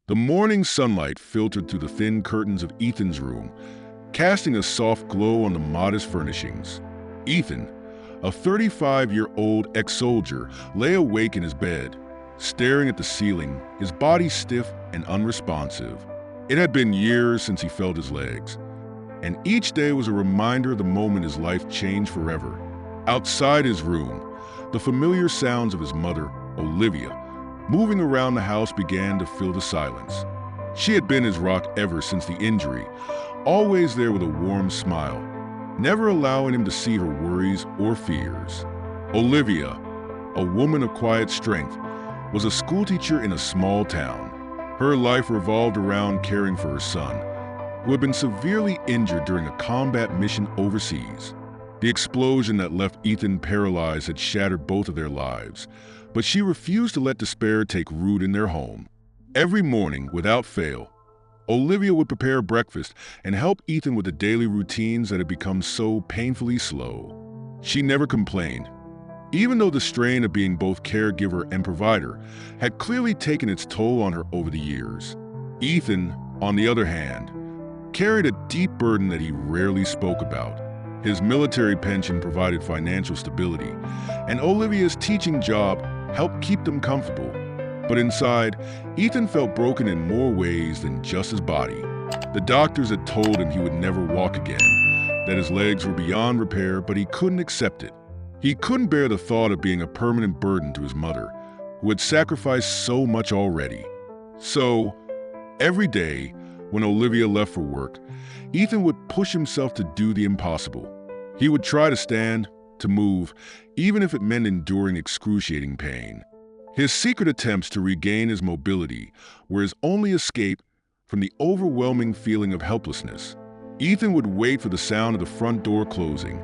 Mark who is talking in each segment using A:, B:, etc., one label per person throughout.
A: The morning sunlight filtered through the thin curtains of Ethan's room, casting a soft glow on the modest furnishings. Ethan, a 35-year-old ex-soldier, lay awake in his bed, staring at the ceiling, his body stiff and unresponsive. It had been years since he felt his legs, and each day was a reminder of the moment his life changed forever. Outside his room, the familiar sounds of his mother, Olivia, moving around the house began to fill the silence. She had been his rock ever since the injury, always there with a warm smile, never allowing him to see her worries or fears. Olivia, a woman of quiet strength, was a schoolteacher in a small town. Her life revolved around caring for her son, who had been severely injured during a combat mission overseas. The explosion that left Ethan paralyzed had shattered both of their lives, but she refused to let despair take root in their home. Every morning, without fail, Olivia would prepare breakfast and help Ethan with the daily routines that had become so painfully slow. She never complained, even though the strain of being both caregiver and provider had clearly taken its toll on her over the years. Ethan, on the other hand, carried a deep burden that he rarely spoke about. His military pension provided financial stability, and Olivia's teaching job helped keep them comfortable. But inside, Ethan felt broken in more ways than just his body. The doctors had told him he would never walk again, that his legs were beyond repair, but he couldn't accept it. He couldn't bear the thought of being a permanent burden to his mother, who had sacrificed so much already. So, every day, when Olivia left for work, Ethan would push himself to do the impossible. He would try to stand, to move, even if it meant enduring excruciating pain. His secret attempts to regain his mobility were his only escape from the overwhelming feeling of helplessness. Ethan would wait for the sound of the front door closing,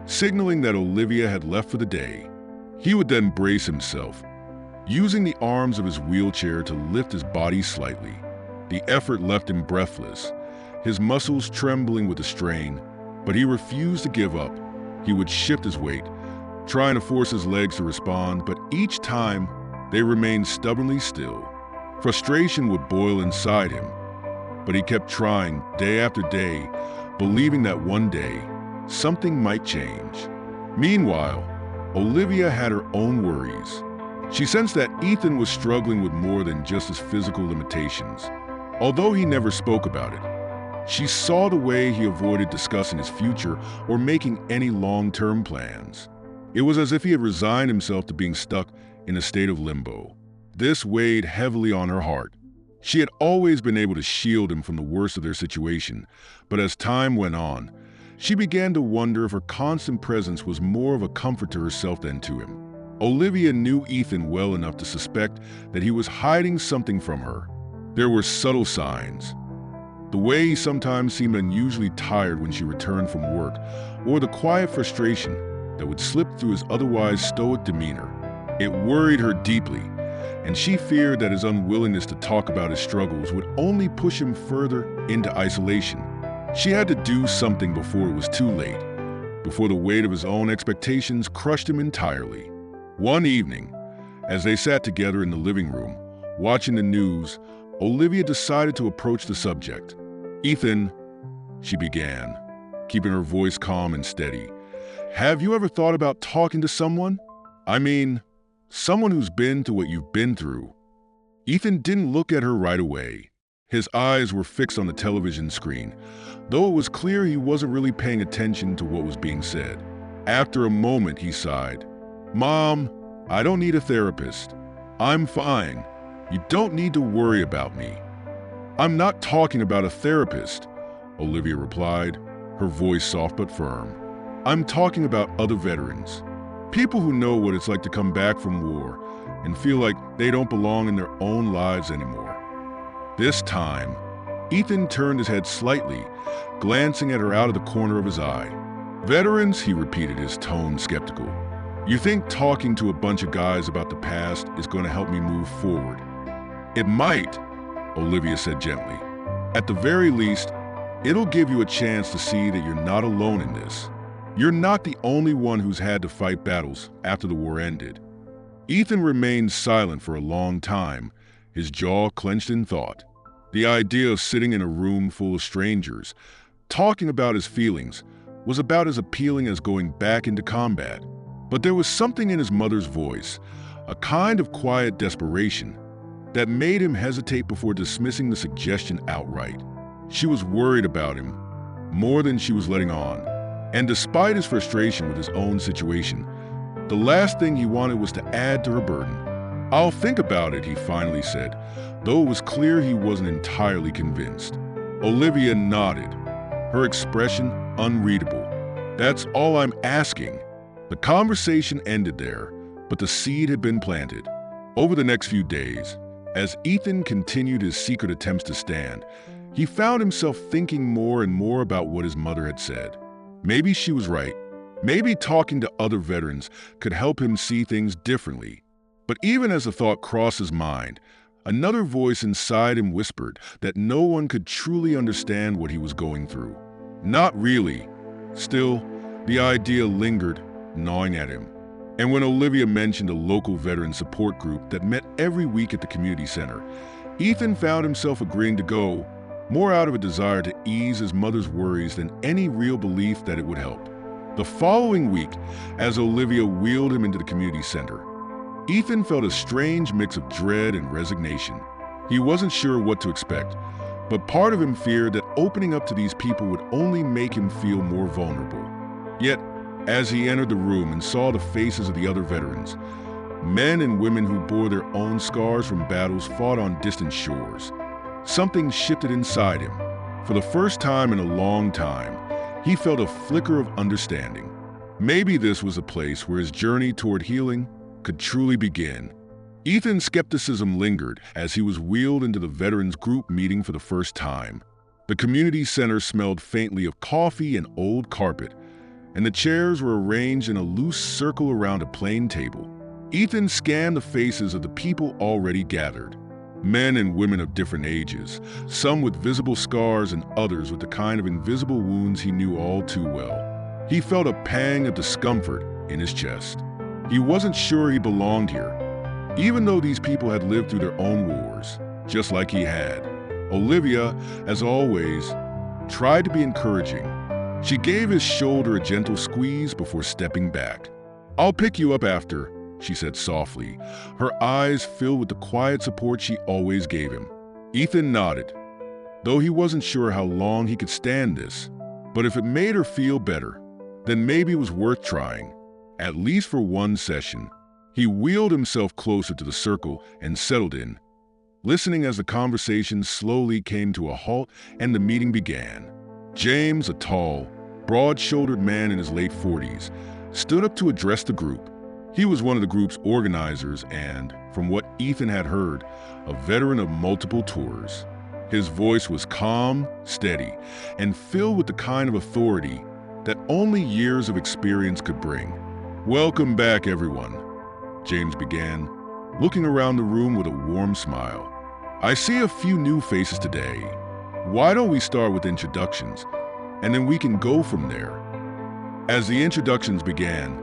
A: signaling that Olivia had left for the day. He would then brace himself, using the arms of his wheelchair to lift his body slightly. The effort left him breathless, his muscles trembling with the strain, but he refused to give up. He would shift his weight, trying to force his legs to respond, but each time they remained stubbornly still. Frustration would boil inside him, but he kept trying day after day, believing that one day something might change. Meanwhile, Olivia had her own worries. She sensed that Ethan was struggling with more than just his physical limitations. Although he never spoke about it, she saw the way he avoided discussing his future or making any long-term plans. It was as if he had resigned himself to being stuck in a state of limbo. This weighed heavily on her heart. She had always been able to shield him from the worst of their situation, but as time went on, she began to wonder if her constant presence was more of a comfort to herself than to him. Olivia knew Ethan well enough to suspect that he was hiding something from her. There were subtle signs. The way he sometimes seemed unusually tired when she returned from work, or the quiet frustration that would slip through his otherwise stoic demeanor. It worried her deeply, and she feared that his unwillingness to talk about his struggles would only push him further into isolation. She had to do something before it was too late, before the weight of his own expectations crushed him entirely. One evening, as they sat together in the living room, watching the news, Olivia decided to approach the subject. "Ethan," she began, keeping her voice calm and steady, "have you ever thought about talking to someone? I mean, someone who's been through what you've been through." Ethan didn't look at her right away. His eyes were fixed on the television screen, though it was clear he wasn't really paying attention to what was being said. After a moment, he sighed. "Mom, I don't need a therapist. I'm fine. You don't need to worry about me." "I'm not talking about a therapist," Olivia replied, her voice soft but firm. "I'm talking about other veterans. People who know what it's like to come back from war and feel like they don't belong in their own lives anymore." This time, Ethan turned his head slightly, glancing at her out of the corner of his eye. "Veterans," he repeated, his tone skeptical. "You think talking to a bunch of guys about the past is going to help me move forward?" "It might," Olivia said gently. "At the very least, it'll give you a chance to see that you're not alone in this. You're not the only one who's had to fight battles after the war ended." Ethan remained silent for a long time, his jaw clenched in thought. The idea of sitting in a room full of strangers, talking about his feelings, was about as appealing as going back into combat. But there was something in his mother's voice, a kind of quiet desperation, that made him hesitate before dismissing the suggestion outright. She was worried about him, more than she was letting on. And despite his frustration with his own situation, the last thing he wanted was to add to her burden. "I'll think about it," he finally said, though it was clear he wasn't entirely convinced. Olivia nodded, her expression unreadable. "That's all I'm asking." The conversation ended there, but the seed had been planted. Over the next few days, as Ethan continued his secret attempts to stand, he found himself thinking more and more about what his mother had said. Maybe she was right. Maybe talking to other veterans could help him see things differently. But even as the thought crossed his mind, another voice inside him whispered that no one could truly understand what he was going through. Not really. Still, the idea lingered, gnawing at him. And when Olivia mentioned a local veteran support group that met every week at the community center, Ethan found himself agreeing to go, more out of a desire to ease his mother's worries than any real belief that it would help. The following week, as Olivia wheeled him into the community center, Ethan felt a strange mix of dread and resignation. He wasn't sure what to expect, but part of him feared that opening up to these people would only make him feel more vulnerable. Yet, as he entered the room and saw the faces of the other veterans, men and women who bore their own scars from battles fought on distant shores, something shifted inside him. For the first time in a long time, he felt a flicker of understanding. Maybe this was a place where his journey toward healing could truly begin. Ethan's skepticism lingered as he was wheeled into the veterans group meeting for the first time. The community center smelled faintly of coffee and old carpet, and the chairs were arranged in a loose circle around a plain table. Ethan scanned the faces of the people already gathered. Men and women of different ages, some with visible scars and others with the kind of invisible wounds he knew all too well. He felt a pang of discomfort in his chest. He wasn't sure he belonged here, even though these people had lived through their own wars, just like he had. Olivia, as always, tried to be encouraging. She gave his shoulder a gentle squeeze before stepping back. "I'll pick you up after," she said softly, her eyes filled with the quiet support she always gave him. Ethan nodded, though he wasn't sure how long he could stand this. But if it made her feel better, then maybe it was worth trying, at least for one session. He wheeled himself closer to the circle and settled in, listening as the conversation slowly came to a halt and the meeting began. James, a tall, broad-shouldered man in his late 40s, stood up to address the group. He was one of the group's organizers and, from what Ethan had heard, a veteran of multiple tours. His voice was calm, steady, and filled with the kind of authority that only years of experience could bring. "Welcome back, everyone," James began, looking around the room with a warm smile. "I see a few new faces today. Why don't we start with introductions, and then we can go from there?" As the introductions began,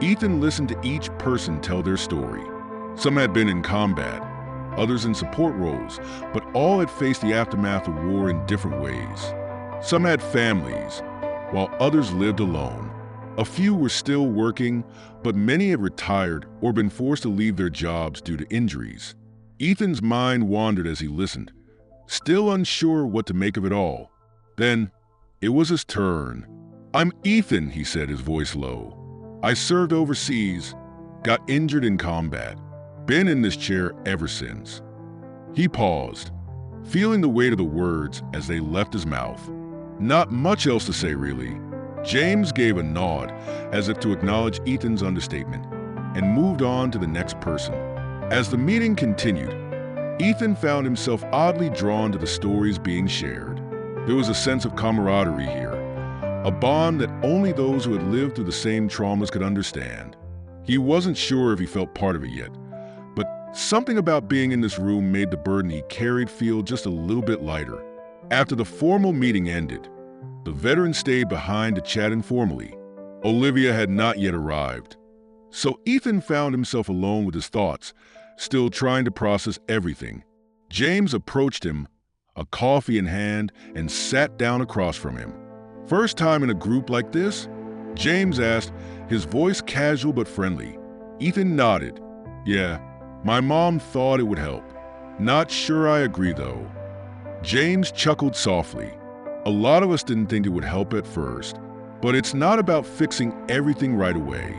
A: Ethan listened to each person tell their story. Some had been in combat, others in support roles, but all had faced the aftermath of war in different ways. Some had families, while others lived alone. A few were still working, but many had retired or been forced to leave their jobs due to injuries. Ethan's mind wandered as he listened, still unsure what to make of it all. Then, it was his turn. "I'm Ethan," he said, his voice low. "I served overseas, got injured in combat, been in this chair ever since." He paused, feeling the weight of the words as they left his mouth. Not much else to say, really. James gave a nod, as if to acknowledge Ethan's understatement, and moved on to the next person. As the meeting continued, Ethan found himself oddly drawn to the stories being shared. There was a sense of camaraderie here, a bond that only those who had lived through the same traumas could understand. He wasn't sure if he felt part of it yet, but something about being in this room made the burden he carried feel just a little bit lighter. After the formal meeting ended, the veteran stayed behind to chat informally. Olivia had not yet arrived, so Ethan found himself alone with his thoughts, still trying to process everything. James approached him, a coffee in hand, and sat down across from him. "First time in a group like this?" James asked, his voice casual but friendly. Ethan nodded. "Yeah, my mom thought it would help. Not sure I agree, though." James chuckled softly. "A lot of us didn't think it would help at first, but it's not about fixing everything right away.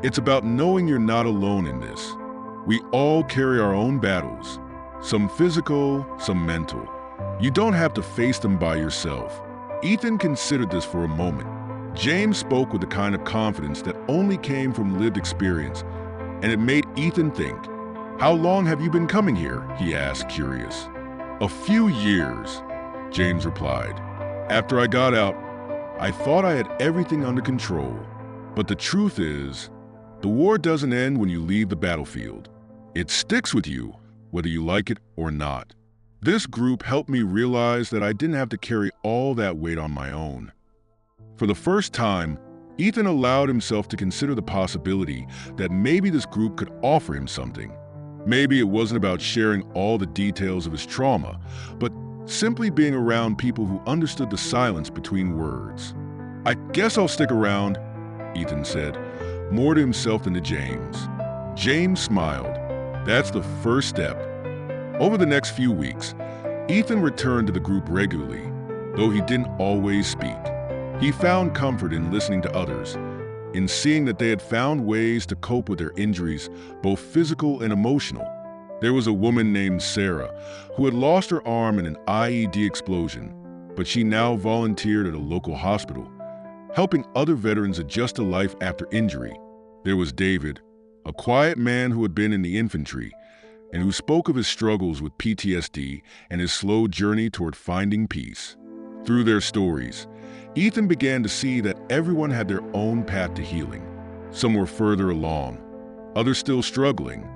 A: It's about knowing you're not alone in this. We all carry our own battles, some physical, some mental. You don't have to face them by yourself." Ethan considered this for a moment. James spoke with the kind of confidence that only came from lived experience, and it made Ethan think. "How long have you been coming here?" he asked, curious. "A few years," James replied. "After I got out, I thought I had everything under control. But the truth is, the war doesn't end when you leave the battlefield. It sticks with you, whether you like it or not." This group helped me realize that I didn't have to carry all that weight on my own. For the first time, Ethan allowed himself to consider the possibility that maybe this group could offer him something. Maybe it wasn't about sharing all the details of his trauma, but simply being around people who understood the silence between words. "I guess I'll stick around," Ethan said, more to himself than to James. James smiled. "That's the first step." Over the next few weeks, Ethan returned to the group regularly, though he didn't always speak. He found comfort in listening to others, in seeing that they had found ways to cope with their injuries, both physical and emotional. There was a woman named Sarah who had lost her arm in an IED explosion, but she now volunteered at a local hospital, helping other veterans adjust to life after injury. There was David, a quiet man who had been in the infantry, and who spoke of his struggles with PTSD and his slow journey toward finding peace. Through their stories, Ethan began to see that everyone had their own path to healing. Some were further along, others still struggling,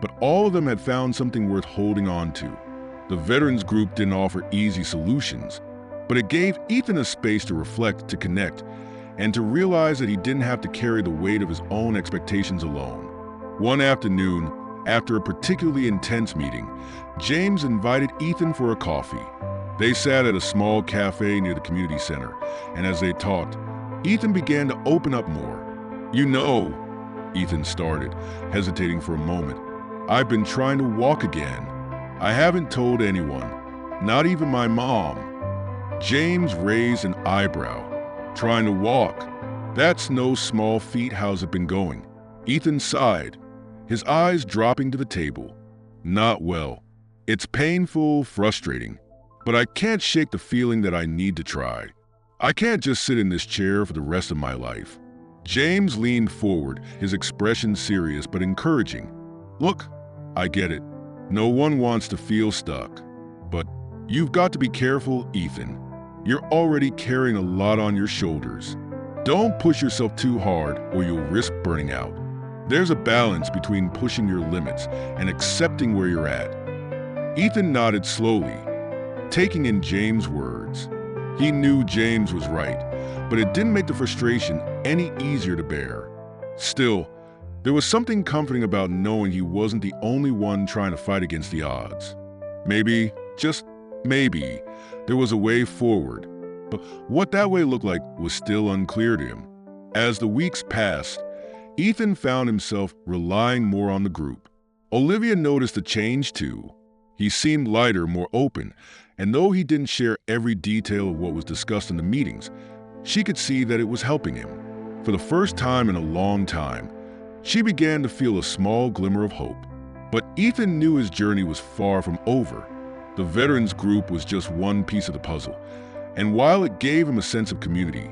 A: but all of them had found something worth holding on to. The veterans group didn't offer easy solutions, but it gave Ethan a space to reflect, to connect, and to realize that he didn't have to carry the weight of his own expectations alone. One afternoon, after a particularly intense meeting, James invited Ethan for a coffee. They sat at a small cafe near the community center, and as they talked, Ethan began to open up more. "You know," Ethan started, hesitating for a moment, "I've been trying to walk again. I haven't told anyone, not even my mom." James raised an eyebrow. "Trying to walk? That's no small feat. How's it been going?" Ethan sighed, his eyes dropping to the table. "Not well. It's painful, frustrating, but I can't shake the feeling that I need to try. I can't just sit in this chair for the rest of my life." James leaned forward, his expression serious but encouraging. "Look, I get it. No one wants to feel stuck. But you've got to be careful, Ethan. You're already carrying a lot on your shoulders. Don't push yourself too hard or you'll risk burning out. There's a balance between pushing your limits and accepting where you're at." Ethan nodded slowly, taking in James' words. He knew James was right, but it didn't make the frustration any easier to bear. Still, there was something comforting about knowing he wasn't the only one trying to fight against the odds. Maybe, just maybe, there was a way forward, but what that way looked like was still unclear to him. As the weeks passed, Ethan found himself relying more on the group. Olivia noticed a change too. He seemed lighter, more open, and though he didn't share every detail of what was discussed in the meetings, she could see that it was helping him. For the first time in a long time, she began to feel a small glimmer of hope. But Ethan knew his journey was far from over. The veterans group was just one piece of the puzzle, and while it gave him a sense of community,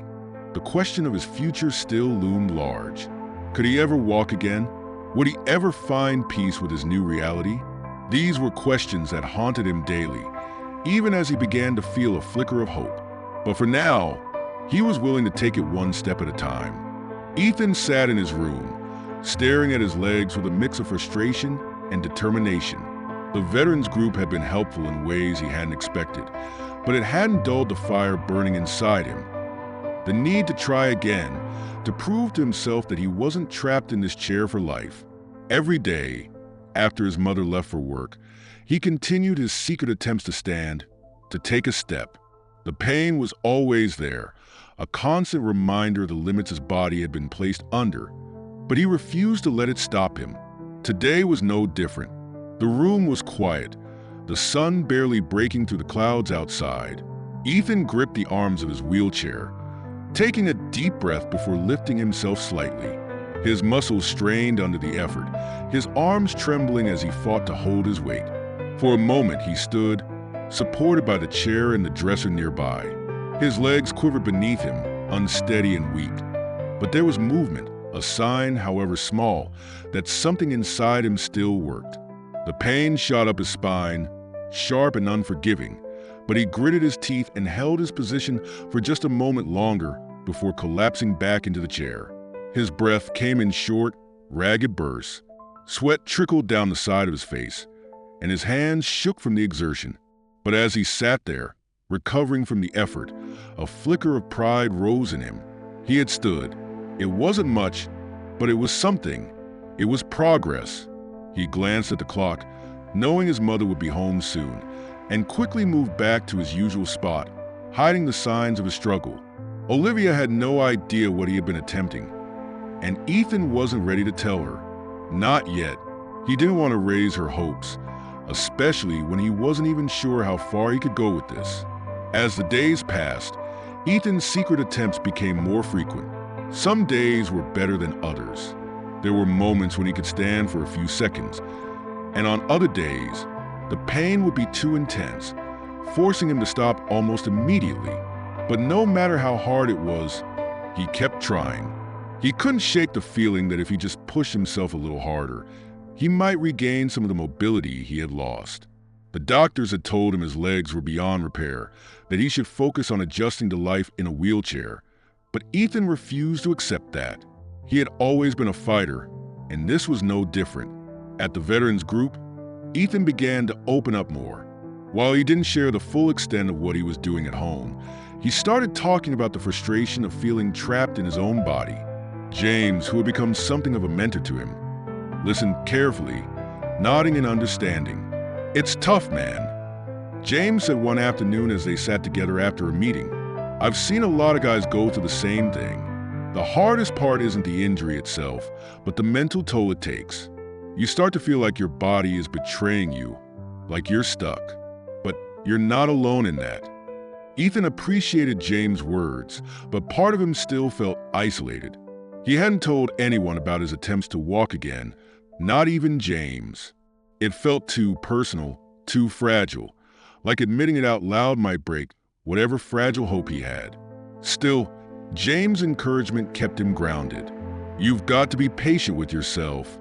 A: the question of his future still loomed large. Could he ever walk again? Would he ever find peace with his new reality? These were questions that haunted him daily, even as he began to feel a flicker of hope. But for now, he was willing to take it one step at a time. Ethan sat in his room, staring at his legs with a mix of frustration and determination. The veterans group had been helpful in ways he hadn't expected, but it hadn't dulled the fire burning inside him. The need to try again, to prove to himself that he wasn't trapped in this chair for life. Every day, after his mother left for work, he continued his secret attempts to stand, to take a step. The pain was always there, a constant reminder of the limits his body had been placed under, but he refused to let it stop him. Today was no different. The room was quiet, the sun barely breaking through the clouds outside. Ethan gripped the arms of his wheelchair, taking a deep breath before lifting himself slightly. His muscles strained under the effort, his arms trembling as he fought to hold his weight. For a moment he stood, supported by the chair and the dresser nearby. His legs quivered beneath him, unsteady and weak. But there was movement, a sign, however small, that something inside him still worked. The pain shot up his spine, sharp and unforgiving, but he gritted his teeth and held his position for just a moment longer before collapsing back into the chair. His breath came in short, ragged bursts. Sweat trickled down the side of his face, and his hands shook from the exertion. But as he sat there, recovering from the effort, a flicker of pride rose in him. He had stood. It wasn't much, but it was something. It was progress. He glanced at the clock, knowing his mother would be home soon, and quickly moved back to his usual spot, hiding the signs of his struggle. Olivia had no idea what he had been attempting, and Ethan wasn't ready to tell her. Not yet. He didn't want to raise her hopes, especially when he wasn't even sure how far he could go with this. As the days passed, Ethan's secret attempts became more frequent. Some days were better than others. There were moments when he could stand for a few seconds, and on other days, the pain would be too intense, forcing him to stop almost immediately. But no matter how hard it was, he kept trying. He couldn't shake the feeling that if he just pushed himself a little harder, he might regain some of the mobility he had lost. The doctors had told him his legs were beyond repair, that he should focus on adjusting to life in a wheelchair. But Ethan refused to accept that. He had always been a fighter, and this was no different. At the veterans group, Ethan began to open up more. While he didn't share the full extent of what he was doing at home, he started talking about the frustration of feeling trapped in his own body. James, who had become something of a mentor to him, listened carefully, nodding in understanding. "It's tough, man," James said one afternoon as they sat together after a meeting. "I've seen a lot of guys go through the same thing. The hardest part isn't the injury itself, but the mental toll it takes. You start to feel like your body is betraying you, like you're stuck. But you're not alone in that." Ethan appreciated James' words, but part of him still felt isolated. He hadn't told anyone about his attempts to walk again, not even James. It felt too personal, too fragile, like admitting it out loud might break whatever fragile hope he had. Still, James' encouragement kept him grounded. "You've got to be patient with yourself,"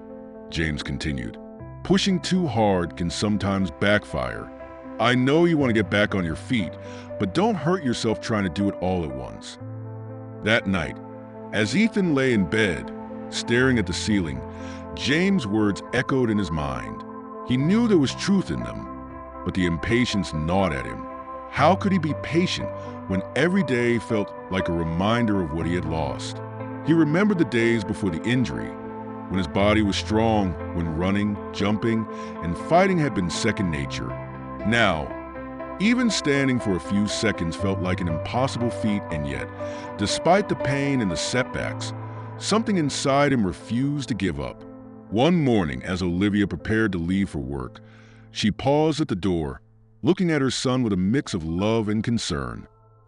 A: James continued. "Pushing too hard can sometimes backfire. I know you want to get back on your feet, but don't hurt yourself trying to do it all at once." That night, as Ethan lay in bed, staring at the ceiling, James' words echoed in his mind. He knew there was truth in them, but the impatience gnawed at him. How could he be patient when every day felt like a reminder of what he had lost? He remembered the days before the injury, when his body was strong, when running, jumping, and fighting had been second nature. Now, even standing for a few seconds felt like an impossible feat, and yet, despite the pain and the setbacks, something inside him refused to give up. One morning, as Olivia prepared to leave for work, she paused at the door, looking at her son with a mix of love and concern.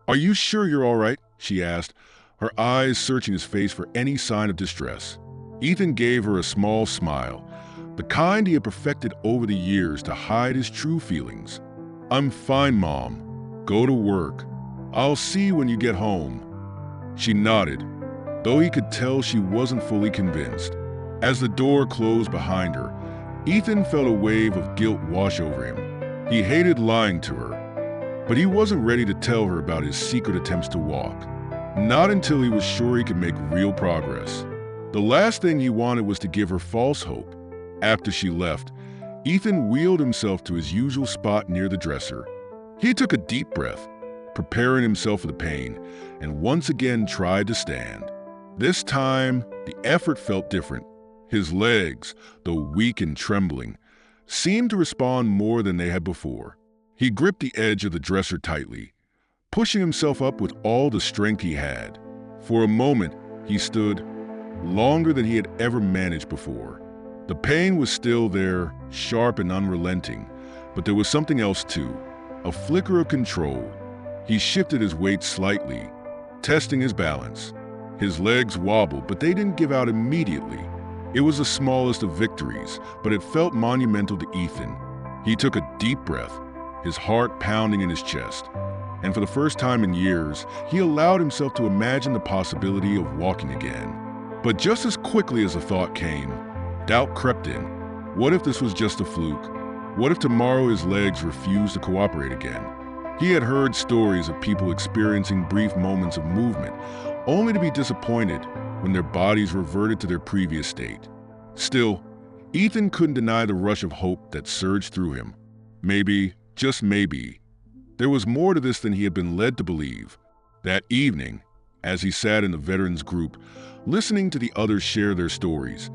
A: "Are you sure you're all right?" she asked, her eyes searching his face for any sign of distress. Ethan gave her a small smile, the kind he had perfected over the years to hide his true feelings. "I'm fine, Mom. Go to work. I'll see you when you get home." She nodded, though he could tell she wasn't fully convinced. As the door closed behind her, Ethan felt a wave of guilt wash over him. He hated lying to her, but he wasn't ready to tell her about his secret attempts to walk. Not until he was sure he could make real progress. The last thing he wanted was to give her false hope. After she left, Ethan wheeled himself to his usual spot near the dresser. He took a deep breath, preparing himself for the pain, and once again tried to stand. This time, the effort felt different. His legs, though weak and trembling, seemed to respond more than they had before. He gripped the edge of the dresser tightly, pushing himself up with all the strength he had. For a moment, he stood, longer than he had ever managed before. The pain was still there, sharp and unrelenting, but there was something else too, a flicker of control. He shifted his weight slightly, testing his balance. His legs wobbled, but they didn't give out immediately. It was the smallest of victories, but it felt monumental to Ethan. He took a deep breath, his heart pounding in his chest. And for the first time in years, he allowed himself to imagine the possibility of walking again. But just as quickly as the thought came, doubt crept in. What if this was just a fluke? What if tomorrow his legs refused to cooperate again? He had heard stories of people experiencing brief moments of movement, only to be disappointed when their bodies reverted to their previous state. Still, Ethan couldn't deny the rush of hope that surged through him. Maybe, just maybe, there was more to this than he had been led to believe. That evening, as he sat in the veterans group, listening to the others share their stories,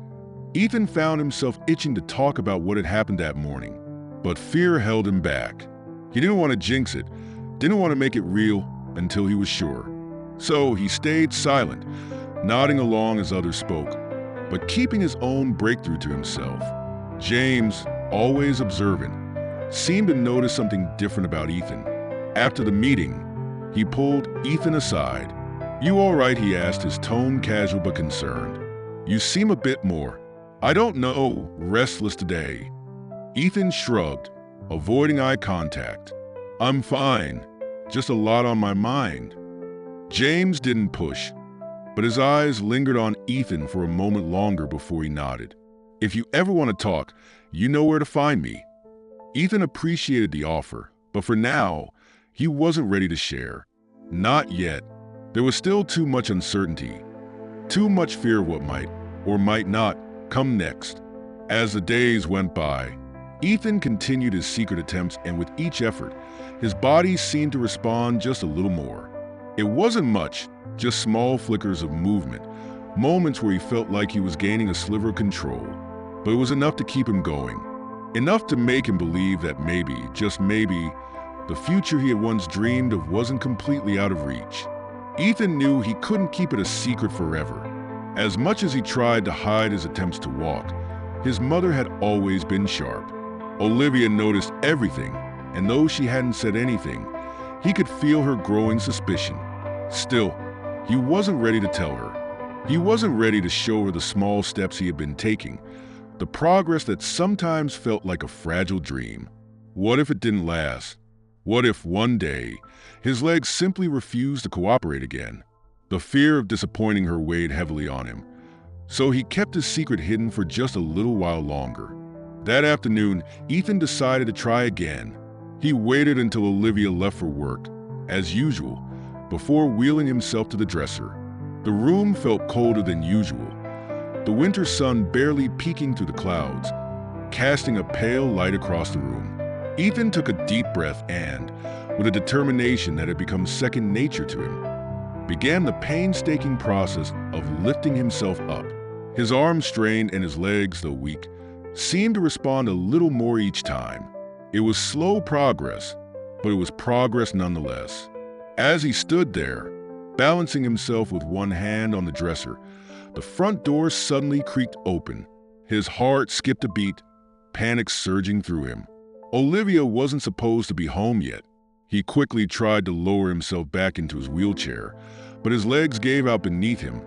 A: Ethan found himself itching to talk about what had happened that morning. But fear held him back. He didn't want to jinx it, didn't want to make it real until he was sure. So he stayed silent, nodding along as others spoke, but keeping his own breakthrough to himself. James, always observant, seemed to notice something different about Ethan. After the meeting, he pulled Ethan aside. "You all right?" he asked, his tone casual but concerned. "You seem a bit more, I don't know, restless today." Ethan shrugged, avoiding eye contact. "I'm fine, just a lot on my mind." James didn't push, but his eyes lingered on Ethan for a moment longer before he nodded. "If you ever want to talk, you know where to find me." Ethan appreciated the offer, but for now, he wasn't ready to share. Not yet. There was still too much uncertainty, too much fear of what might, or might not, come next. As the days went by, Ethan continued his secret attempts, and with each effort, his body seemed to respond just a little more. It wasn't much, just small flickers of movement, moments where he felt like he was gaining a sliver of control. But it was enough to keep him going, enough to make him believe that maybe, just maybe, the future he had once dreamed of wasn't completely out of reach. Ethan knew he couldn't keep it a secret forever. As much as he tried to hide his attempts to walk, his mother had always been sharp. Olivia noticed everything, and though she hadn't said anything, he could feel her growing suspicion. Still, he wasn't ready to tell her. He wasn't ready to show her the small steps he had been taking, the progress that sometimes felt like a fragile dream. What if it didn't last? What if one day, his legs simply refused to cooperate again? The fear of disappointing her weighed heavily on him, so he kept his secret hidden for just a little while longer. That afternoon, Ethan decided to try again. He waited until Olivia left for work, as usual, before wheeling himself to the dresser. The room felt colder than usual, the winter sun barely peeking through the clouds, casting a pale light across the room. Ethan took a deep breath and, with a determination that had become second nature to him, began the painstaking process of lifting himself up. His arms strained and his legs, though weak, seemed to respond a little more each time. It was slow progress, but it was progress nonetheless. As he stood there, balancing himself with one hand on the dresser, the front door suddenly creaked open. His heart skipped a beat, panic surging through him. Olivia wasn't supposed to be home yet. He quickly tried to lower himself back into his wheelchair, but his legs gave out beneath him,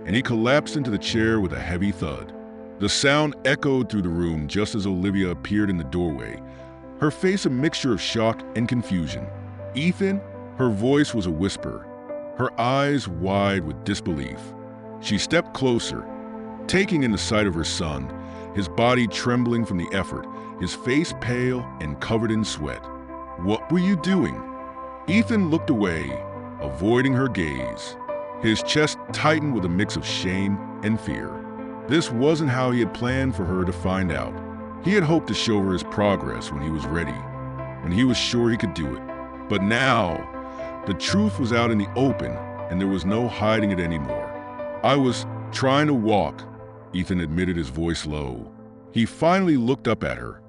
A: and he collapsed into the chair with a heavy thud. The sound echoed through the room just as Olivia appeared in the doorway, her face a mixture of shock and confusion. "Ethan?" Her voice was a whisper, her eyes wide with disbelief. She stepped closer, taking in the sight of her son, his body trembling from the effort, his face pale and covered in sweat. "What were you doing?" Ethan looked away, avoiding her gaze. His chest tightened with a mix of shame and fear. This wasn't how he had planned for her to find out. He had hoped to show her his progress when he was ready, when he was sure he could do it. But now, the truth was out in the open, and there was no hiding it anymore. "I was trying to walk," Ethan admitted, his voice low. He finally looked up at her,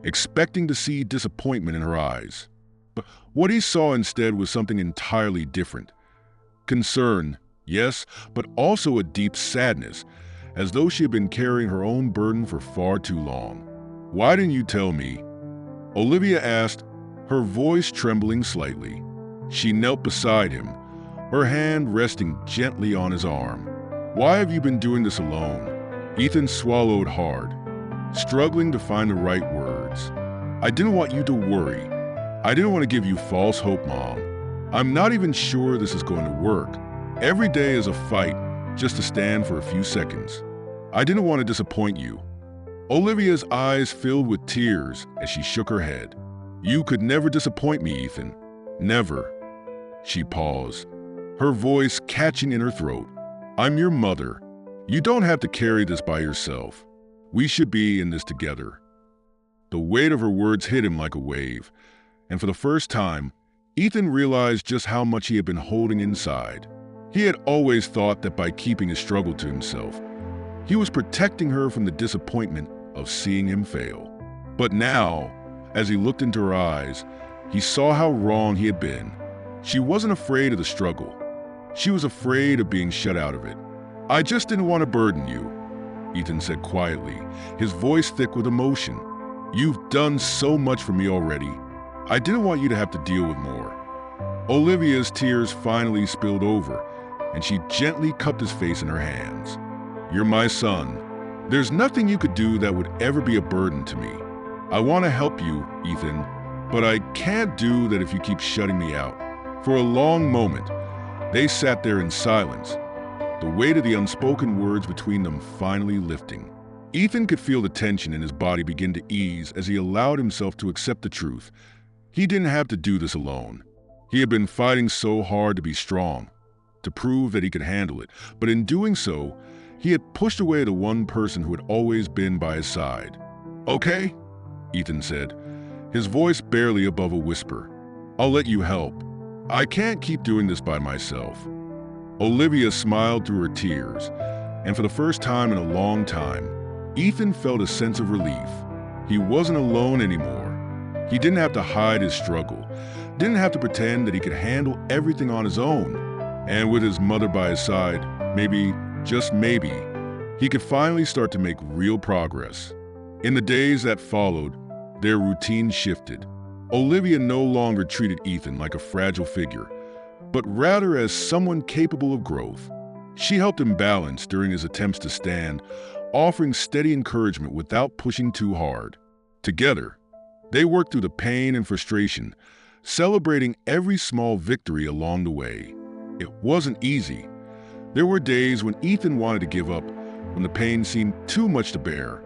A: expecting to see disappointment in her eyes. But what he saw instead was something entirely different. Concern, yes, but also a deep sadness, as though she had been carrying her own burden for far too long. "Why didn't you tell me?" Olivia asked, her voice trembling slightly. She knelt beside him, her hand resting gently on his arm. "Why have you been doing this alone?" Ethan swallowed hard, struggling to find the right words. "I didn't want you to worry. I didn't want to give you false hope, Mom. I'm not even sure this is going to work. Every day is a fight just to stand for a few seconds. I didn't want to disappoint you." Olivia's eyes filled with tears as she shook her head. "You could never disappoint me, Ethan. Never." She paused, her voice catching in her throat. "I'm your mother. You don't have to carry this by yourself. We should be in this together." The weight of her words hit him like a wave, and for the first time, Ethan realized just how much he had been holding inside. He had always thought that by keeping his struggle to himself, he was protecting her from the disappointment of seeing him fail. But now, as he looked into her eyes, he saw how wrong he had been. She wasn't afraid of the struggle. She was afraid of being shut out of it. "I just didn't want to burden you," Ethan said quietly, his voice thick with emotion. "You've done so much for me already. I didn't want you to have to deal with more." Olivia's tears finally spilled over, and she gently cupped his face in her hands. "You're my son. There's nothing you could do that would ever be a burden to me. I want to help you, Ethan, but I can't do that if you keep shutting me out." For a long moment, they sat there in silence, the weight of the unspoken words between them finally lifting. Ethan could feel the tension in his body begin to ease as he allowed himself to accept the truth. He didn't have to do this alone. He had been fighting so hard to be strong, to prove that he could handle it, but in doing so, he had pushed away the one person who had always been by his side. "Okay," Ethan said, his voice barely above a whisper. "I'll let you help. I can't keep doing this by myself." Olivia smiled through her tears, and for the first time in a long time, Ethan felt a sense of relief. He wasn't alone anymore. He didn't have to hide his struggle, didn't have to pretend that he could handle everything on his own. And with his mother by his side, maybe, just maybe, he could finally start to make real progress. In the days that followed, their routine shifted. Olivia no longer treated Ethan like a fragile figure, but rather as someone capable of growth. She helped him balance during his attempts to stand, offering steady encouragement without pushing too hard. Together, they worked through the pain and frustration, celebrating every small victory along the way. It wasn't easy. There were days when Ethan wanted to give up, when the pain seemed too much to bear,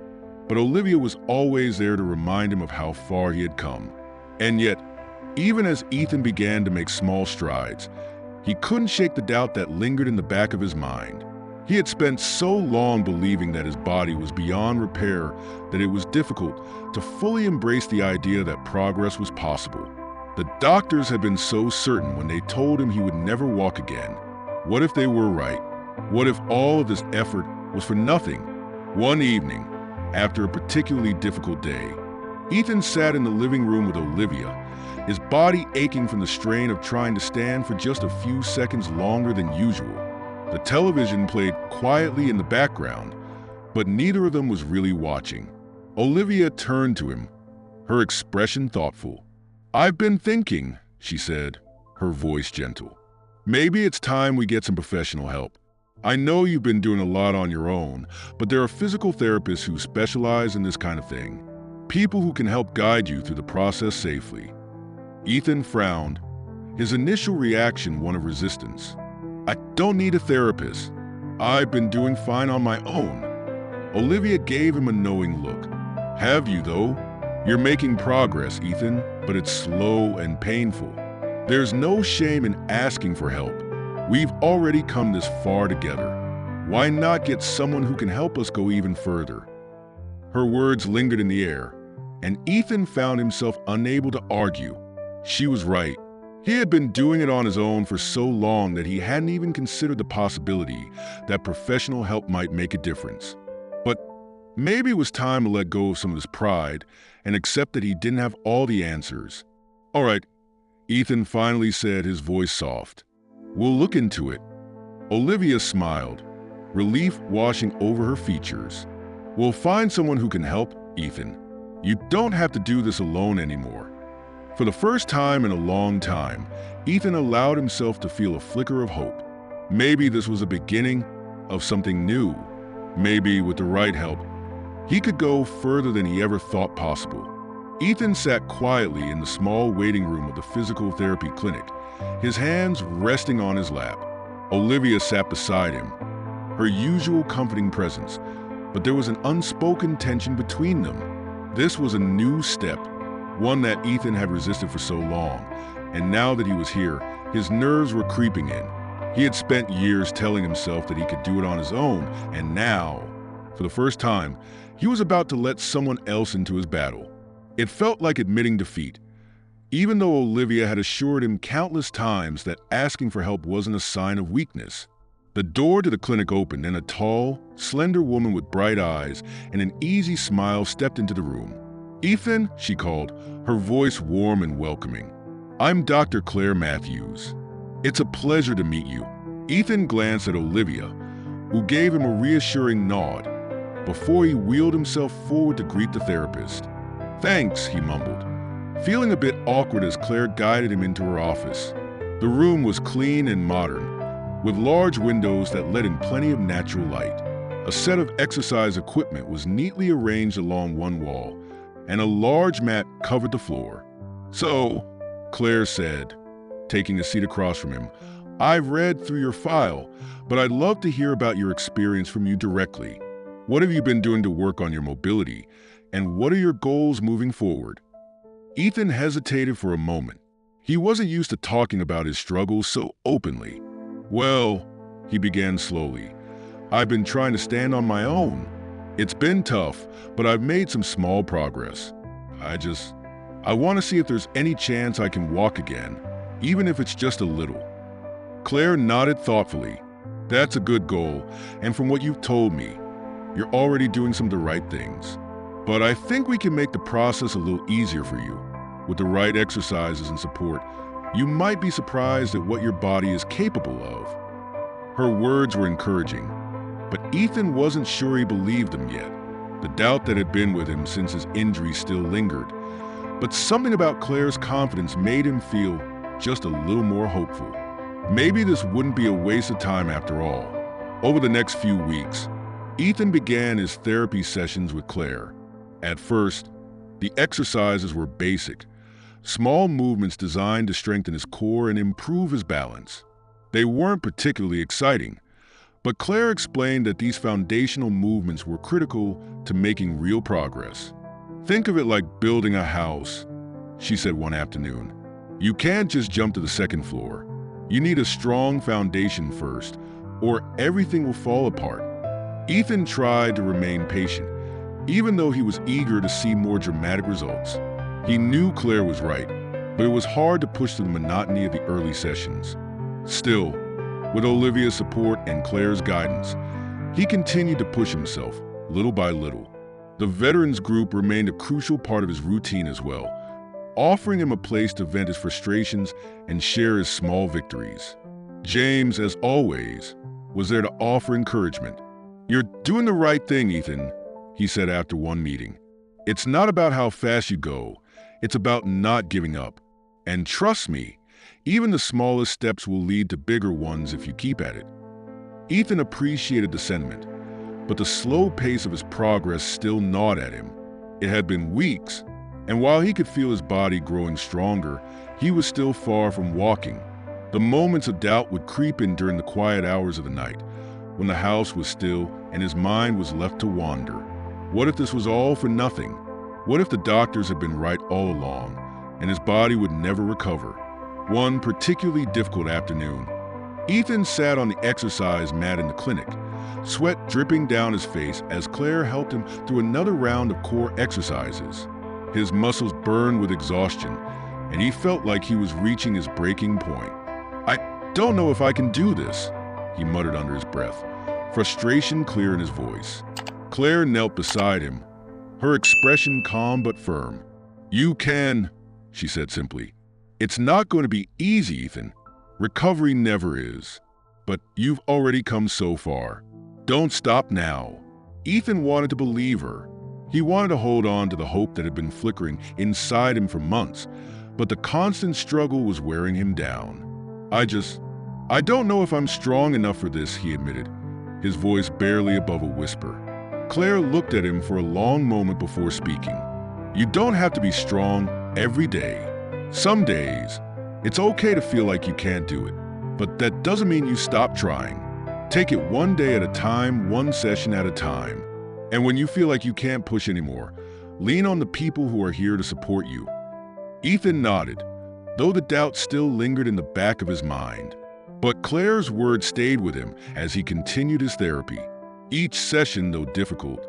A: but Olivia was always there to remind him of how far he had come. And yet, even as Ethan began to make small strides, he couldn't shake the doubt that lingered in the back of his mind. He had spent so long believing that his body was beyond repair that it was difficult to fully embrace the idea that progress was possible. The doctors had been so certain when they told him he would never walk again. What if they were right? What if all of this effort was for nothing? One evening, after a particularly difficult day, Ethan sat in the living room with Olivia, his body aching from the strain of trying to stand for just a few seconds longer than usual. The television played quietly in the background, but neither of them was really watching. Olivia turned to him, her expression thoughtful. "I've been thinking," she said, her voice gentle. "Maybe it's time we get some professional help. I know you've been doing a lot on your own, but there are physical therapists who specialize in this kind of thing. People who can help guide you through the process safely." Ethan frowned, his initial reaction one of resistance. "I don't need a therapist. I've been doing fine on my own." Olivia gave him a knowing look. "Have you, though? You're making progress, Ethan, but it's slow and painful. There's no shame in asking for help. We've already come this far together. Why not get someone who can help us go even further?" Her words lingered in the air, and Ethan found himself unable to argue. She was right. He had been doing it on his own for so long that he hadn't even considered the possibility that professional help might make a difference. But Maybe it was time to let go of some of his pride and accept that he didn't have all the answers. "All right," Ethan finally said, his voice soft. "We'll look into it." Olivia smiled, relief washing over her features. "We'll find someone who can help, Ethan. You don't have to do this alone anymore." For the first time in a long time, Ethan allowed himself to feel a flicker of hope. Maybe this was a beginning of something new. Maybe with the right help, he could go further than he ever thought possible. Ethan sat quietly in the small waiting room of the physical therapy clinic, his hands resting on his lap. Olivia sat beside him, her usual comforting presence, but there was an unspoken tension between them. This was a new step, one that Ethan had resisted for so long, and now that he was here, his nerves were creeping in. He had spent years telling himself that he could do it on his own, and now, for the first time, he was about to let someone else into his battle. It felt like admitting defeat, even though Olivia had assured him countless times that asking for help wasn't a sign of weakness. The door to the clinic opened and a tall, slender woman with bright eyes and an easy smile stepped into the room. "Ethan," she called, her voice warm and welcoming. "I'm Dr. Claire Matthews. It's a pleasure to meet you." Ethan glanced at Olivia, who gave him a reassuring nod, before he wheeled himself forward to greet the therapist. "Thanks," he mumbled, feeling a bit awkward as Claire guided him into her office. The room was clean and modern, with large windows that let in plenty of natural light. A set of exercise equipment was neatly arranged along one wall, and a large mat covered the floor. "So," Claire said, taking a seat across from him, "I've read through your file, but I'd love to hear about your experience from you directly. What have you been doing to work on your mobility, and what are your goals moving forward?" Ethan hesitated for a moment. He wasn't used to talking about his struggles so openly. "Well," he began slowly, "I've been trying to stand on my own. It's been tough, but I've made some small progress. I want to see if there's any chance I can walk again, even if it's just a little." Claire nodded thoughtfully. "That's a good goal, and from what you've told me, you're already doing some of the right things. But I think we can make the process a little easier for you. With the right exercises and support, you might be surprised at what your body is capable of." Her words were encouraging, but Ethan wasn't sure he believed them yet. The doubt that had been with him since his injury still lingered. But something about Claire's confidence made him feel just a little more hopeful. Maybe this wouldn't be a waste of time after all. Over the next few weeks, Ethan began his therapy sessions with Claire. At first, the exercises were basic, small movements designed to strengthen his core and improve his balance. They weren't particularly exciting, but Claire explained that these foundational movements were critical to making real progress. "Think of it like building a house," she said one afternoon. "You can't just jump to the second floor. You need a strong foundation first, or everything will fall apart." Ethan tried to remain patient, even though he was eager to see more dramatic results. He knew Claire was right, but it was hard to push through the monotony of the early sessions. Still, with Olivia's support and Claire's guidance, he continued to push himself, little by little. The veterans group remained a crucial part of his routine as well, offering him a place to vent his frustrations and share his small victories. James, as always, was there to offer encouragement. "You're doing the right thing, Ethan," he said after one meeting. "It's not about how fast you go, it's about not giving up. And trust me, even the smallest steps will lead to bigger ones if you keep at it." Ethan appreciated the sentiment, but the slow pace of his progress still gnawed at him. It had been weeks, and while he could feel his body growing stronger, he was still far from walking. The moments of doubt would creep in during the quiet hours of the night, when the house was still and his mind was left to wander. What if this was all for nothing? What if the doctors had been right all along, and his body would never recover? One particularly difficult afternoon, Ethan sat on the exercise mat in the clinic, sweat dripping down his face as Claire helped him through another round of core exercises. His muscles burned with exhaustion, and he felt like he was reaching his breaking point. "I don't know if I can do this," he muttered under his breath, frustration clear in his voice. Claire knelt beside him, her expression calm but firm. "You can," she said simply. "It's not going to be easy, Ethan. Recovery never is. But you've already come so far. Don't stop now." Ethan wanted to believe her. He wanted to hold on to the hope that had been flickering inside him for months, but the constant struggle was wearing him down. I don't know if I'm strong enough for this," he admitted, his voice barely above a whisper. Claire looked at him for a long moment before speaking. "You don't have to be strong every day. Some days, it's okay to feel like you can't do it, but that doesn't mean you stop trying. Take it one day at a time, one session at a time. And when you feel like you can't push anymore, lean on the people who are here to support you." Ethan nodded, though the doubt still lingered in the back of his mind. But Claire's words stayed with him as he continued his therapy. Each session, though difficult,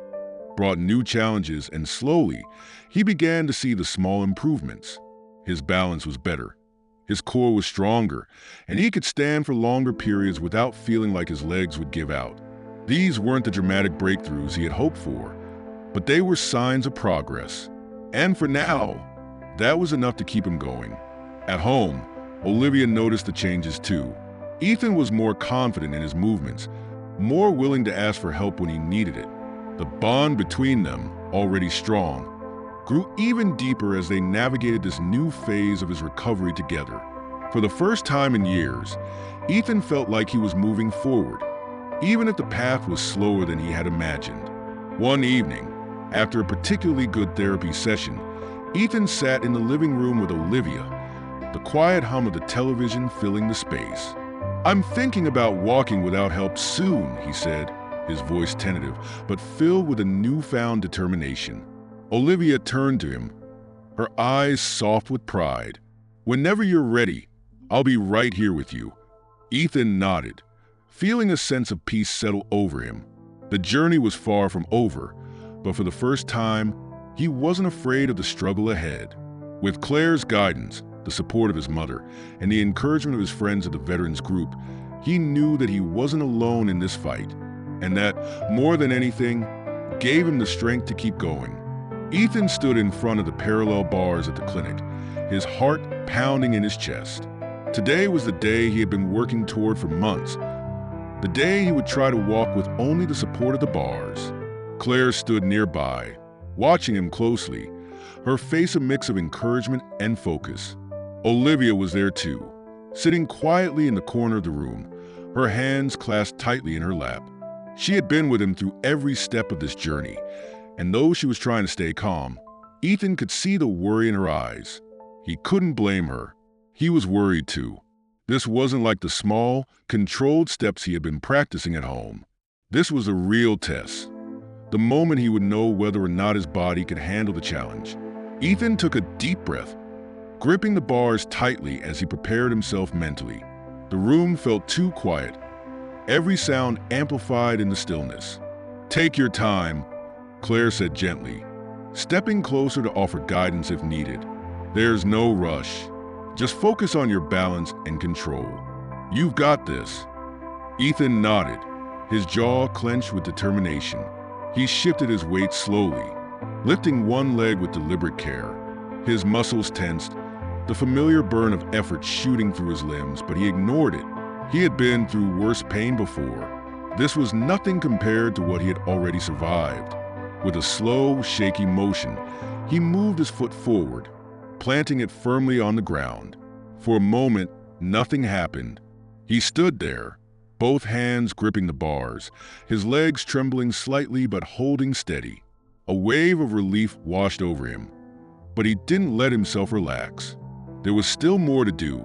A: brought new challenges, and slowly, he began to see the small improvements. His balance was better. His core was stronger, and he could stand for longer periods without feeling like his legs would give out. These weren't the dramatic breakthroughs he had hoped for, but they were signs of progress. And for now, that was enough to keep him going. At home, Olivia noticed the changes too. Ethan was more confident in his movements, more willing to ask for help when he needed it. The bond between them, already strong, grew even deeper as they navigated this new phase of his recovery together. For the first time in years, Ethan felt like he was moving forward, even if the path was slower than he had imagined. One evening, after a particularly good therapy session, Ethan sat in the living room with Olivia, the quiet hum of the television filling the space. "I'm thinking about walking without help soon," he said, his voice tentative, but filled with a newfound determination. Olivia turned to him, her eyes soft with pride. "Whenever you're ready, I'll be right here with you." Ethan nodded, feeling a sense of peace settle over him. The journey was far from over, but for the first time, he wasn't afraid of the struggle ahead. With Claire's guidance, the support of his mother, and the encouragement of his friends at the Veterans Group, he knew that he wasn't alone in this fight, and that, more than anything, gave him the strength to keep going. Ethan stood in front of the parallel bars at the clinic, his heart pounding in his chest. Today was the day he had been working toward for months, the day he would try to walk with only the support of the bars. Claire stood nearby, watching him closely, her face a mix of encouragement and focus. Olivia was there too, sitting quietly in the corner of the room, her hands clasped tightly in her lap. She had been with him through every step of this journey, and though she was trying to stay calm, Ethan could see the worry in her eyes. He couldn't blame her. He was worried too. This wasn't like the small, controlled steps he had been practicing at home. This was a real test, the moment he would know whether or not his body could handle the challenge. Ethan took a deep breath, gripping the bars tightly as he prepared himself mentally. The room felt too quiet, every sound amplified in the stillness. "Take your time," Claire said gently, stepping closer to offer guidance if needed. "There's no rush. Just focus on your balance and control. You've got this." Ethan nodded, his jaw clenched with determination. He shifted his weight slowly, lifting one leg with deliberate care. His muscles tensed, the familiar burn of effort shooting through his limbs, but he ignored it. He had been through worse pain before. This was nothing compared to what he had already survived. With a slow, shaky motion, he moved his foot forward, planting it firmly on the ground. For a moment, nothing happened. He stood there, both hands gripping the bars, his legs trembling slightly but holding steady. A wave of relief washed over him, but he didn't let himself relax. There was still more to do.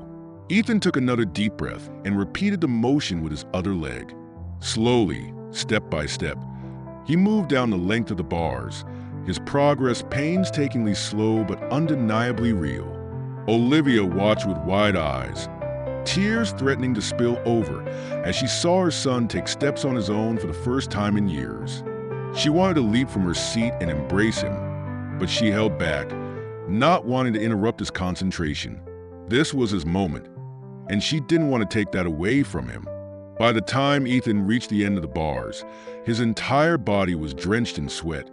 A: Ethan took another deep breath and repeated the motion with his other leg. Slowly, step by step, he moved down the length of the bars, his progress painstakingly slow but undeniably real. Olivia watched with wide eyes, tears threatening to spill over as she saw her son take steps on his own for the first time in years. She wanted to leap from her seat and embrace him, but she held back, not wanting to interrupt his concentration. This was his moment, and she didn't want to take that away from him. By the time Ethan reached the end of the bars, his entire body was drenched in sweat,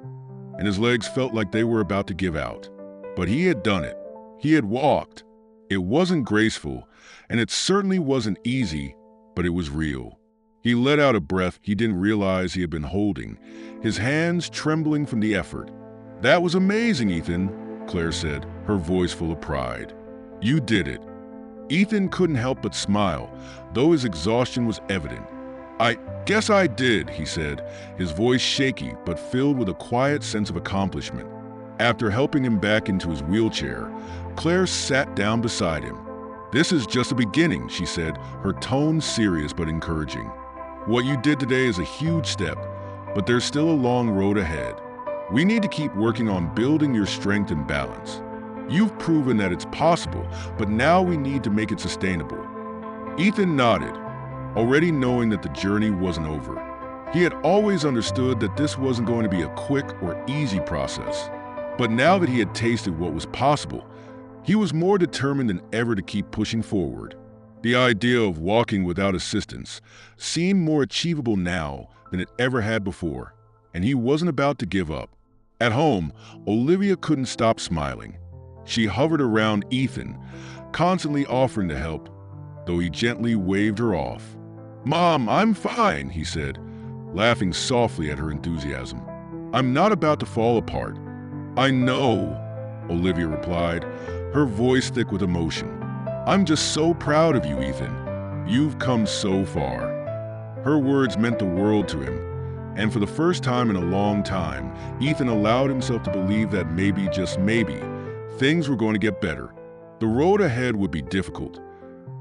A: and his legs felt like they were about to give out. But he had done it. He had walked. It wasn't graceful, and it certainly wasn't easy, but it was real. He let out a breath he didn't realize he had been holding, his hands trembling from the effort. "That was amazing, Ethan," Claire said, her voice full of pride. "You did it." Ethan couldn't help but smile, though his exhaustion was evident. "I guess I did," he said, his voice shaky but filled with a quiet sense of accomplishment. After helping him back into his wheelchair, Claire sat down beside him. "This is just the beginning," she said, her tone serious but encouraging. "What you did today is a huge step, but there's still a long road ahead. We need to keep working on building your strength and balance. You've proven that it's possible, but now we need to make it sustainable." Ethan nodded, already knowing that the journey wasn't over. He had always understood that this wasn't going to be a quick or easy process. But now that he had tasted what was possible, he was more determined than ever to keep pushing forward. The idea of walking without assistance seemed more achievable now than it ever had before, and he wasn't about to give up. At home, Olivia couldn't stop smiling. She hovered around Ethan, constantly offering to help, though he gently waved her off. "Mom, I'm fine," he said, laughing softly at her enthusiasm. "I'm not about to fall apart." "I know," Olivia replied, her voice thick with emotion. "I'm just so proud of you, Ethan. You've come so far." Her words meant the world to him, and for the first time in a long time, Ethan allowed himself to believe that maybe, just maybe, things were going to get better. The road ahead would be difficult,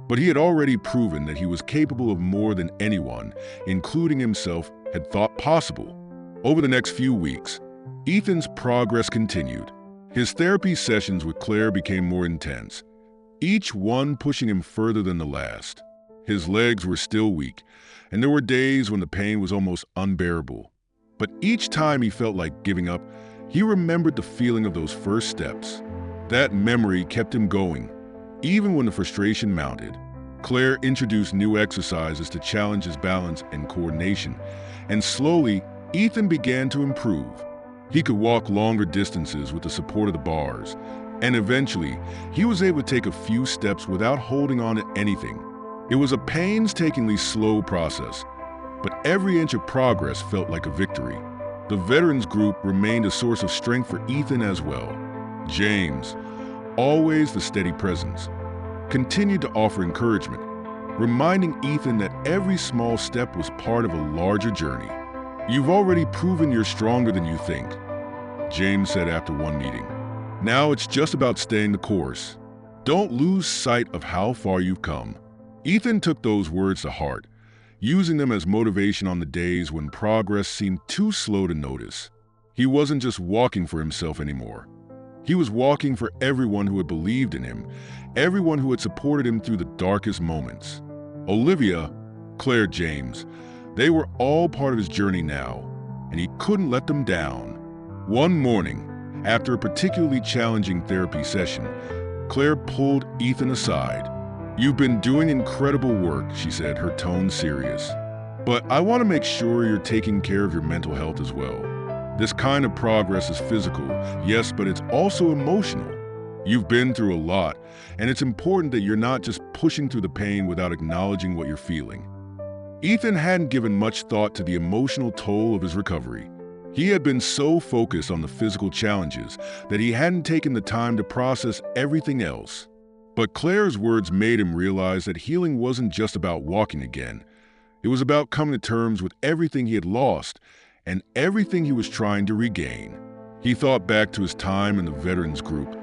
A: but he had already proven that he was capable of more than anyone, including himself, had thought possible. Over the next few weeks, Ethan's progress continued. His therapy sessions with Claire became more intense, each one pushing him further than the last. His legs were still weak, and there were days when the pain was almost unbearable. But each time he felt like giving up, he remembered the feeling of those first steps. That memory kept him going, even when the frustration mounted. Claire introduced new exercises to challenge his balance and coordination, and slowly, Ethan began to improve. He could walk longer distances with the support of the bars, and eventually, he was able to take a few steps without holding on to anything. It was a painstakingly slow process, but every inch of progress felt like a victory. The veterans group remained a source of strength for Ethan as well. James, always the steady presence, continued to offer encouragement, reminding Ethan that every small step was part of a larger journey. "You've already proven you're stronger than you think," James said after one meeting. "Now it's just about staying the course. Don't lose sight of how far you've come." Ethan took those words to heart, using them as motivation on the days when progress seemed too slow to notice. He wasn't just walking for himself anymore. He was walking for everyone who had believed in him, everyone who had supported him through the darkest moments. Olivia, Claire, James, they were all part of his journey now, and he couldn't let them down. One morning, after a particularly challenging therapy session, Claire pulled Ethan aside. "You've been doing incredible work," she said, her tone serious. "But I want to make sure you're taking care of your mental health as well. This kind of progress is physical, yes, but it's also emotional. You've been through a lot, and it's important that you're not just pushing through the pain without acknowledging what you're feeling." Ethan hadn't given much thought to the emotional toll of his recovery. He had been so focused on the physical challenges that he hadn't taken the time to process everything else. But Claire's words made him realize that healing wasn't just about walking again. It was about coming to terms with everything he had lost and everything he was trying to regain. He thought back to his time in the veterans group,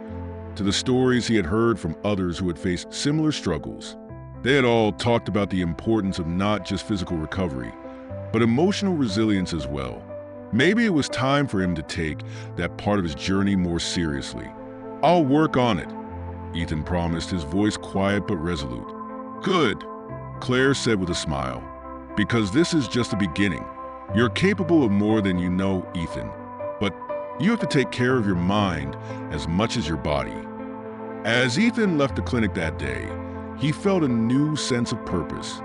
A: to the stories he had heard from others who had faced similar struggles. They had all talked about the importance of not just physical recovery, but emotional resilience as well. Maybe it was time for him to take that part of his journey more seriously. "I'll work on it," Ethan promised, his voice quiet but resolute. "Good," Claire said with a smile, "because this is just the beginning. You're capable of more than you know, Ethan, but you have to take care of your mind as much as your body." As Ethan left the clinic that day, he felt a new sense of purpose.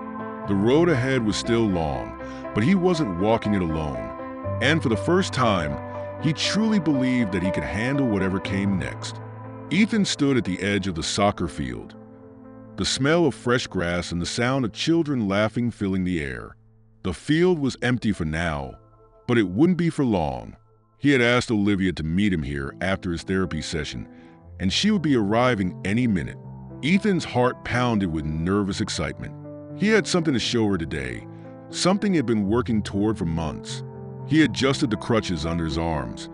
A: The road ahead was still long, but he wasn't walking it alone. And for the first time, he truly believed that he could handle whatever came next. Ethan stood at the edge of the soccer field, the smell of fresh grass and the sound of children laughing filling the air. The field was empty for now, but it wouldn't be for long. He had asked Olivia to meet him here after his therapy session, and she would be arriving any minute. Ethan's heart pounded with nervous excitement. He had something to show her today, something he had been working toward for months. He adjusted the crutches under his arms,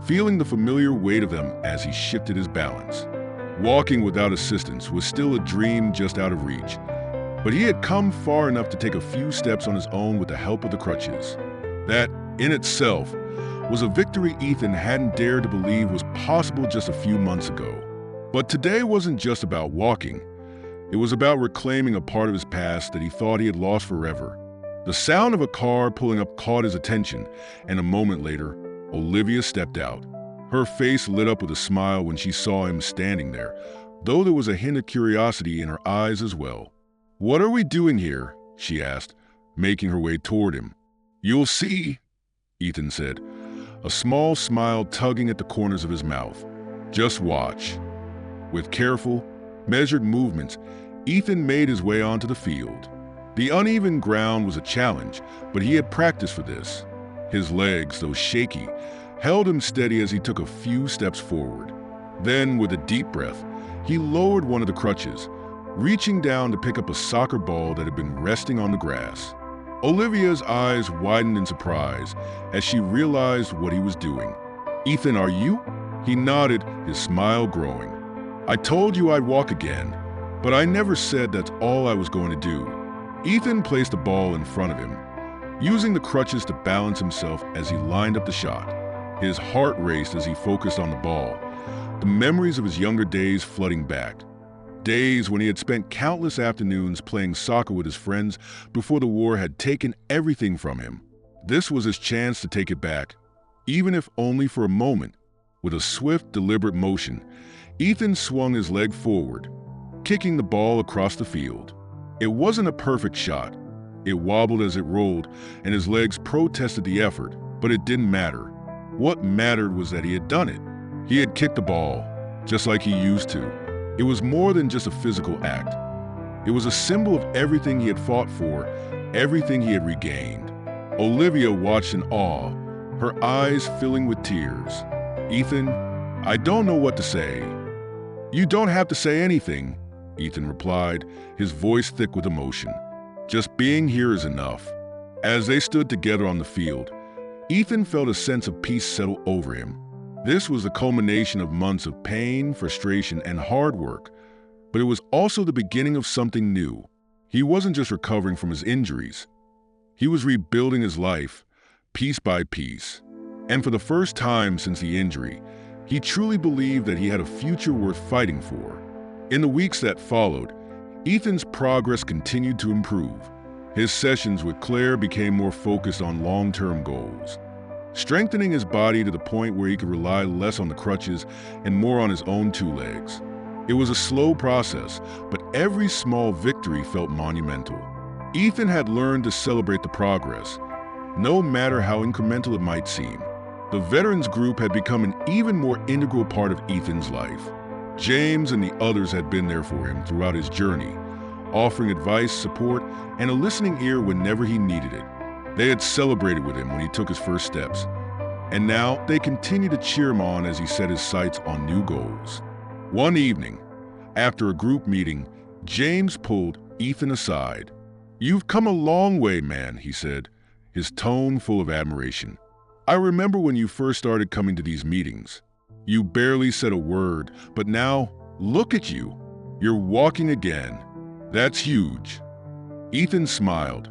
A: feeling the familiar weight of them as he shifted his balance. Walking without assistance was still a dream just out of reach, but he had come far enough to take a few steps on his own with the help of the crutches. That, in itself, was a victory Ethan hadn't dared to believe was possible just a few months ago. But today wasn't just about walking. It was about reclaiming a part of his past that he thought he had lost forever. The sound of a car pulling up caught his attention, and a moment later, Olivia stepped out. Her face lit up with a smile when she saw him standing there, though there was a hint of curiosity in her eyes as well. "What are we doing here?" she asked, making her way toward him. "You'll see," Ethan said, a small smile tugging at the corners of his mouth. "Just watch." With careful, measured movements, Ethan made his way onto the field. The uneven ground was a challenge, but he had practiced for this. His legs, though shaky, held him steady as he took a few steps forward. Then, with a deep breath, he lowered one of the crutches, reaching down to pick up a soccer ball that had been resting on the grass. Olivia's eyes widened in surprise as she realized what he was doing. "Ethan, are you?" He nodded, his smile growing. "I told you I'd walk again, but I never said that's all I was going to do." Ethan placed a ball in front of him, using the crutches to balance himself as he lined up the shot. His heart raced as he focused on the ball, the memories of his younger days flooding back. Days when he had spent countless afternoons playing soccer with his friends before the war had taken everything from him. This was his chance to take it back, even if only for a moment. With a swift, deliberate motion, Ethan swung his leg forward, kicking the ball across the field. It wasn't a perfect shot. It wobbled as it rolled, and his legs protested the effort, but it didn't matter. What mattered was that he had done it. He had kicked the ball, just like he used to. It was more than just a physical act. It was a symbol of everything he had fought for, everything he had regained. Olivia watched in awe, her eyes filling with tears. "Ethan, I don't know what to say." "You don't have to say anything," Ethan replied, his voice thick with emotion. "Just being here is enough." As they stood together on the field, Ethan felt a sense of peace settle over him. This was the culmination of months of pain, frustration, and hard work, but it was also the beginning of something new. He wasn't just recovering from his injuries. He was rebuilding his life, piece by piece. And for the first time since the injury, he truly believed that he had a future worth fighting for. In the weeks that followed, Ethan's progress continued to improve. His sessions with Claire became more focused on long-term goals, strengthening his body to the point where he could rely less on the crutches and more on his own two legs. It was a slow process, but every small victory felt monumental. Ethan had learned to celebrate the progress, no matter how incremental it might seem. The veterans group had become an even more integral part of Ethan's life. James and the others had been there for him throughout his journey, offering advice, support, and a listening ear whenever he needed it. They had celebrated with him when he took his first steps, and now they continued to cheer him on as he set his sights on new goals. One evening, after a group meeting, James pulled Ethan aside. "You've come a long way, man," he said, his tone full of admiration. "I remember when you first started coming to these meetings. You barely said a word, but now, look at you. You're walking again. That's huge." Ethan smiled,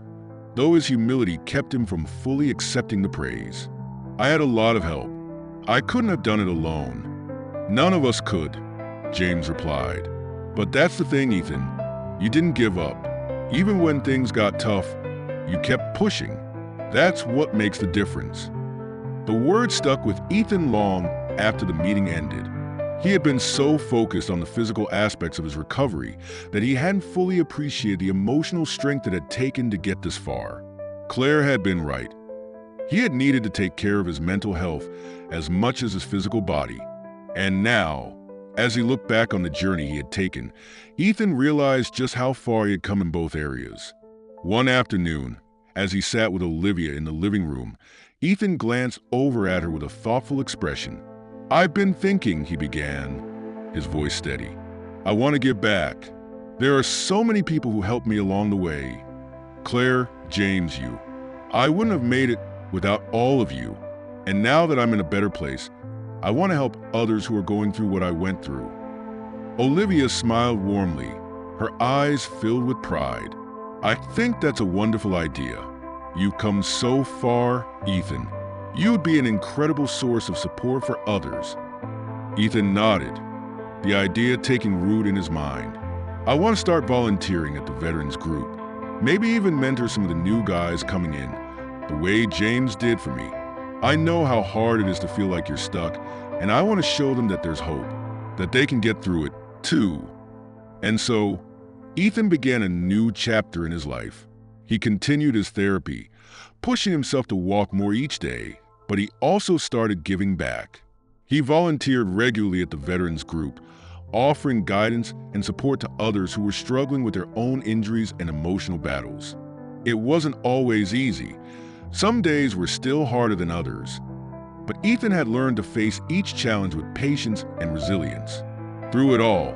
A: though his humility kept him from fully accepting the praise. "I had a lot of help. I couldn't have done it alone." "None of us could," James replied. "But that's the thing, Ethan. You didn't give up. Even when things got tough, you kept pushing. That's what makes the difference." The word stuck with Ethan long after the meeting ended. He had been so focused on the physical aspects of his recovery that he hadn't fully appreciated the emotional strength it had taken to get this far. Claire had been right. He had needed to take care of his mental health as much as his physical body. And now, as he looked back on the journey he had taken, Ethan realized just how far he had come in both areas. One afternoon, as he sat with Olivia in the living room, Ethan glanced over at her with a thoughtful expression. "I've been thinking," he began, his voice steady. "I want to give back. There are so many people who helped me along the way. Claire, James, you. I wouldn't have made it without all of you. And now that I'm in a better place, I want to help others who are going through what I went through." Olivia smiled warmly, her eyes filled with pride. "I think that's a wonderful idea. You've come so far, Ethan. You'd be an incredible source of support for others." Ethan nodded, the idea taking root in his mind. "I want to start volunteering at the veterans group. Maybe even mentor some of the new guys coming in, the way James did for me. I know how hard it is to feel like you're stuck, and I want to show them that there's hope, that they can get through it, too." And so, Ethan began a new chapter in his life. He continued his therapy, pushing himself to walk more each day, but he also started giving back. He volunteered regularly at the veterans group, offering guidance and support to others who were struggling with their own injuries and emotional battles. It wasn't always easy. Some days were still harder than others. But Ethan had learned to face each challenge with patience and resilience. Through it all,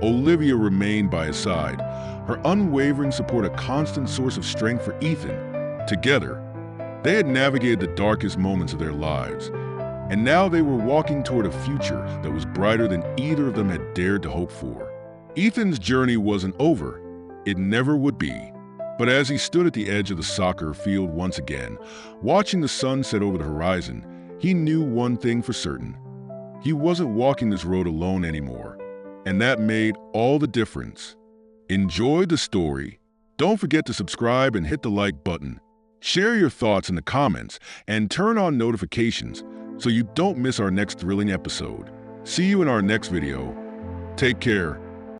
A: Olivia remained by his side, her unwavering support a constant source of strength for Ethan. Together, they had navigated the darkest moments of their lives, and now they were walking toward a future that was brighter than either of them had dared to hope for. Ethan's journey wasn't over. It never would be. But as he stood at the edge of the soccer field once again, watching the sun set over the horizon, he knew one thing for certain. He wasn't walking this road alone anymore, and that made all the difference. Enjoy the story. Don't forget to subscribe and hit the like button. Share your thoughts in the comments and turn on notifications so you don't miss our next thrilling episode. See you in our next video. Take care.